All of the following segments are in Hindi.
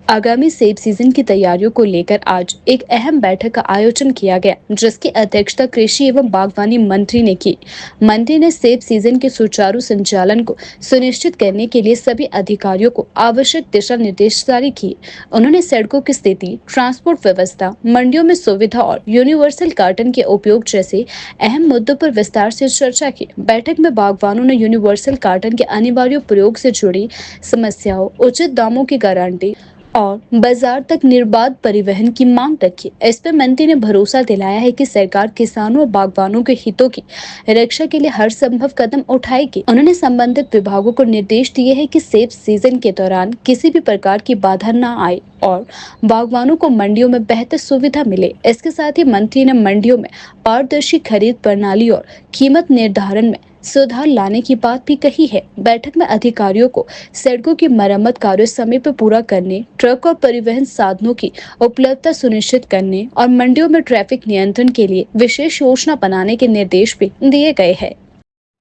आगामी सेब सीजन की तैयारियों को लेकर आज एक अहम बैठक का आयोजन किया गया, जिसकी अध्यक्षता कृषि एवं बागवानी मंत्री ने की। मंत्री ने सेब सीजन के सुचारू संचालन को सुनिश्चित करने के लिए सभी अधिकारियों को आवश्यक दिशा निर्देश जारी किए। उन्होंने सड़कों की स्थिति, ट्रांसपोर्ट व्यवस्था, मंडियों में सुविधा और यूनिवर्सल कार्टन के उपयोग जैसे अहम मुद्दों पर विस्तार से चर्चा की। बैठक में बागवानों ने यूनिवर्सल कार्टन के अनिवार्य प्रयोग से जुड़ी समस्याओं, उचित दामों की गारंटी और बाजार तक निर्बाध परिवहन की मांग रखी। इस पर मंत्री ने भरोसा दिलाया है कि सरकार किसानों और बागवानों के हितों की रक्षा के लिए हर संभव कदम उठाएगी। उन्होंने संबंधित विभागों को निर्देश दिए हैं कि सेब सीजन के दौरान किसी भी प्रकार की बाधा न आए और बागवानों को मंडियों में बेहतर सुविधा मिले। इसके साथ ही मंत्री ने मंडियों में पारदर्शी खरीद प्रणाली और कीमत निर्धारण में सुधार लाने की बात भी कही है। बैठक में अधिकारियों को सड़कों की मरम्मत कार्य समय पर पूरा करने, ट्रक और परिवहन साधनों की उपलब्धता सुनिश्चित करने और मंडियों में ट्रैफिक नियंत्रण के लिए विशेष योजना बनाने के निर्देश भी दिए गए हैं।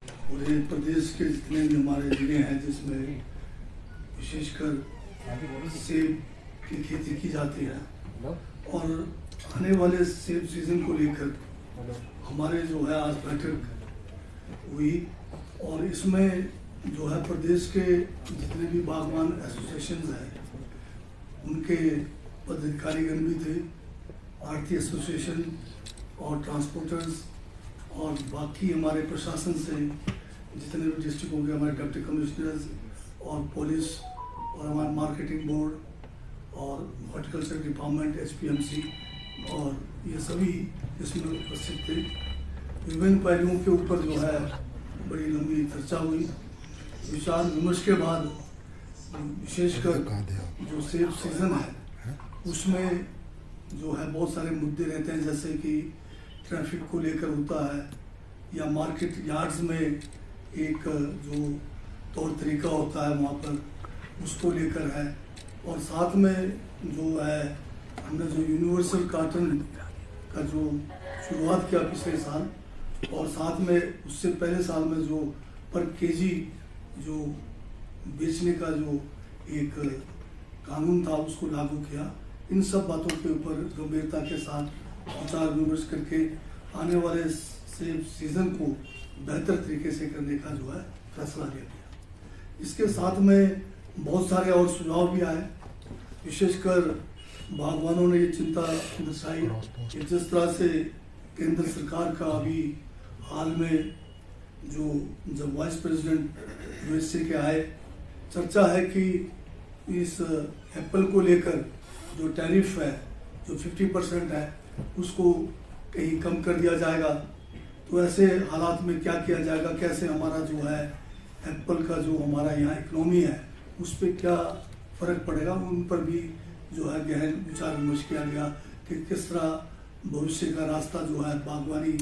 पूरे प्रदेश के जितने भी हमारे जिले हैं जिसमें विशेषकर सेब की खेती की जाती है और आने वाले सेब सीजन को लेकर हमारे जो है आज बैठक हुई और इसमें जो है प्रदेश के जितने भी बागवान एसोसिएशंस हैं उनके पदाधिकारीगण भी थे, आढ़ती एसोसिएशन और ट्रांसपोर्टर्स और बाकी हमारे प्रशासन से जितने भी डिस्ट्रिक्ट हो गए, हमारे डिप्टी कमिश्नर्स और पुलिस और हमारे मार्केटिंग बोर्ड और हॉर्टिकल्चर डिपार्टमेंट एचपीएमसी और ये सभी इसमें उपस्थित थे। विभिन्न पहलुओं के ऊपर जो है बड़ी लंबी चर्चा हुई। विचार विमर्श के बाद विशेषकर जो सेब सीजन है उसमें जो है बहुत सारे मुद्दे रहते हैं, जैसे कि ट्रैफिक को लेकर होता है या मार्केट यार्ड्स में एक जो तौर तरीका होता है वहाँ पर उसको लेकर है और साथ में जो है हमने जो यूनिवर्सल कार्टन का जो शुरुआत किया पिछले साल और साथ में उससे पहले साल में जो पर केजी जो बेचने का जो एक कानून था उसको लागू किया। इन सब बातों के ऊपर गंभीरता के साथ विचार विमर्श करके आने वाले सेब सीजन को बेहतर तरीके से करने का जो है फैसला लिया गया। इसके साथ में बहुत सारे और सुझाव भी आए। विशेषकर बागवानों ने ये चिंता दर्शाई कि जिस तरह से केंद्र सरकार का अभी हाल में जो जब वाइस प्रेसिडेंट यूएसए के आए, चर्चा है कि इस एप्पल को लेकर जो टैरिफ है जो 50% है उसको कहीं कम कर दिया जाएगा। तो ऐसे हालात में क्या किया जाएगा, कैसे हमारा जो है एप्पल का जो हमारा यहाँ इकोनॉमी है उस पर क्या फ़र्क पड़ेगा, उन पर भी जो है गहन विचार विमर्श किया गया कि किस तरह भविष्य का रास्ता जो है बागवानी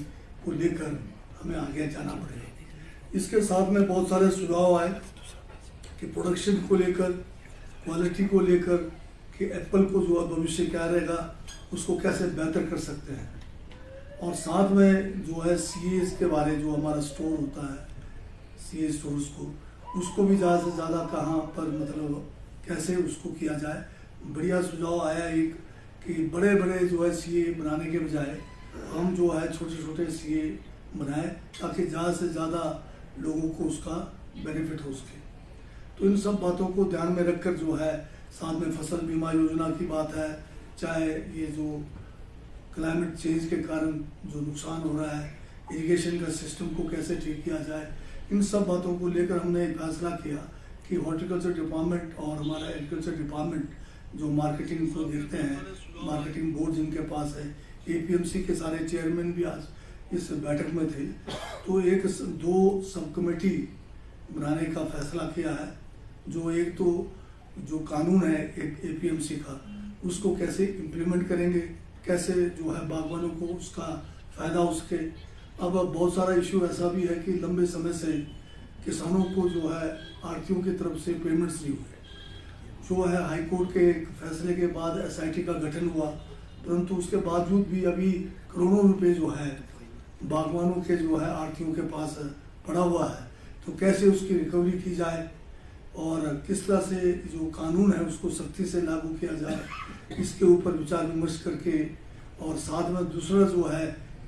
को लेकर हमें आगे जाना पड़ेगा। इसके साथ में बहुत सारे सुझाव आए कि प्रोडक्शन को लेकर, क्वालिटी को लेकर कि एप्पल को जो है भविष्य क्या रहेगा उसको कैसे बेहतर कर सकते हैं और साथ में जो है सीए के बारे जो हमारा स्टोर होता है सीए स्टोर्स को उसको भी ज़्यादा से ज़्यादा कहाँ पर मतलब कैसे उसको किया जाए। बढ़िया सुझाव आया एक कि बड़े बड़े जो है सीए बनाने के बजाय हम जो है छोटे छोटे सीए बनाए ताकि ज़्यादा से ज़्यादा लोगों को उसका बेनिफिट हो सके। तो इन सब बातों को ध्यान में रखकर जो है साथ में फसल बीमा योजना की बात है, चाहे ये जो क्लाइमेट चेंज के कारण जो नुकसान हो रहा है, इरिगेशन का सिस्टम को कैसे ठीक किया जाए, इन सब बातों को लेकर हमने एक फैसला किया कि हॉर्टिकल्चर डिपार्टमेंट और हमारा एग्रीकल्चर डिपार्टमेंट जो मार्केटिंग को देखते हैं, मार्केटिंग बोर्ड जिनके पास है, एपीएमसी के सारे चेयरमैन भी आज इस बैठक में थे, तो एक दो सब कमेटी बनाने का फैसला किया है। जो एक तो जो कानून है एक एपीएमसी का उसको कैसे इम्प्लीमेंट करेंगे, कैसे जो है बागवानों को उसका फ़ायदा उसके। अब बहुत सारा इशू ऐसा भी है कि लंबे समय से किसानों को जो है आढ़तियों की तरफ से पेमेंट्स नहीं हुए। जो है हाई कोर्ट के एक फैसले के बाद एसआईटी का गठन हुआ, परंतु उसके बावजूद भी अभी करोड़ों रुपए जो है बागवानों के जो है आढ़तियों के पास पड़ा हुआ है। तो कैसे उसकी रिकवरी की जाए, और किस तरह से जो कानून है उसको सख्ती से लागू किया जाए, इसके ऊपर विचार विमर्श करके, और साथ में दूसरा जो है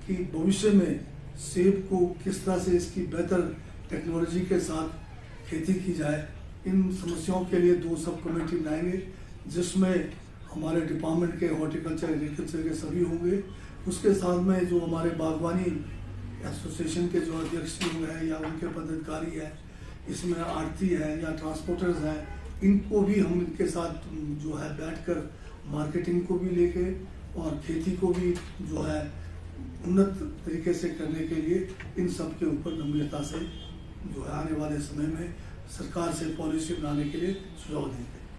कि भविष्य में सेब को किस तरह से इसकी बेहतर टेक्नोलॉजी के साथ खेती की जाए, इन समस्याओं के लिए 2 सब कमेटी बनाएंगे, जिसमें हमारे डिपार्टमेंट के हॉर्टिकल्चर एग्रीकल्चर के सभी होंगे। उसके साथ में जो हमारे बागवानी एसोसिएशन के जो अध्यक्ष लोग हैं या उनके पदाधिकारी हैं, इसमें आड़ती है या ट्रांसपोर्टर्स हैं, इनको भी हम इनके साथ जो है बैठकर मार्केटिंग को भी लेके और खेती को भी जो है उन्नत तरीके से करने के लिए इन सब के ऊपर गंभीरता से जो है आने वाले समय में सरकार से पॉलिसी बनाने के लिए सुझाव देंगे।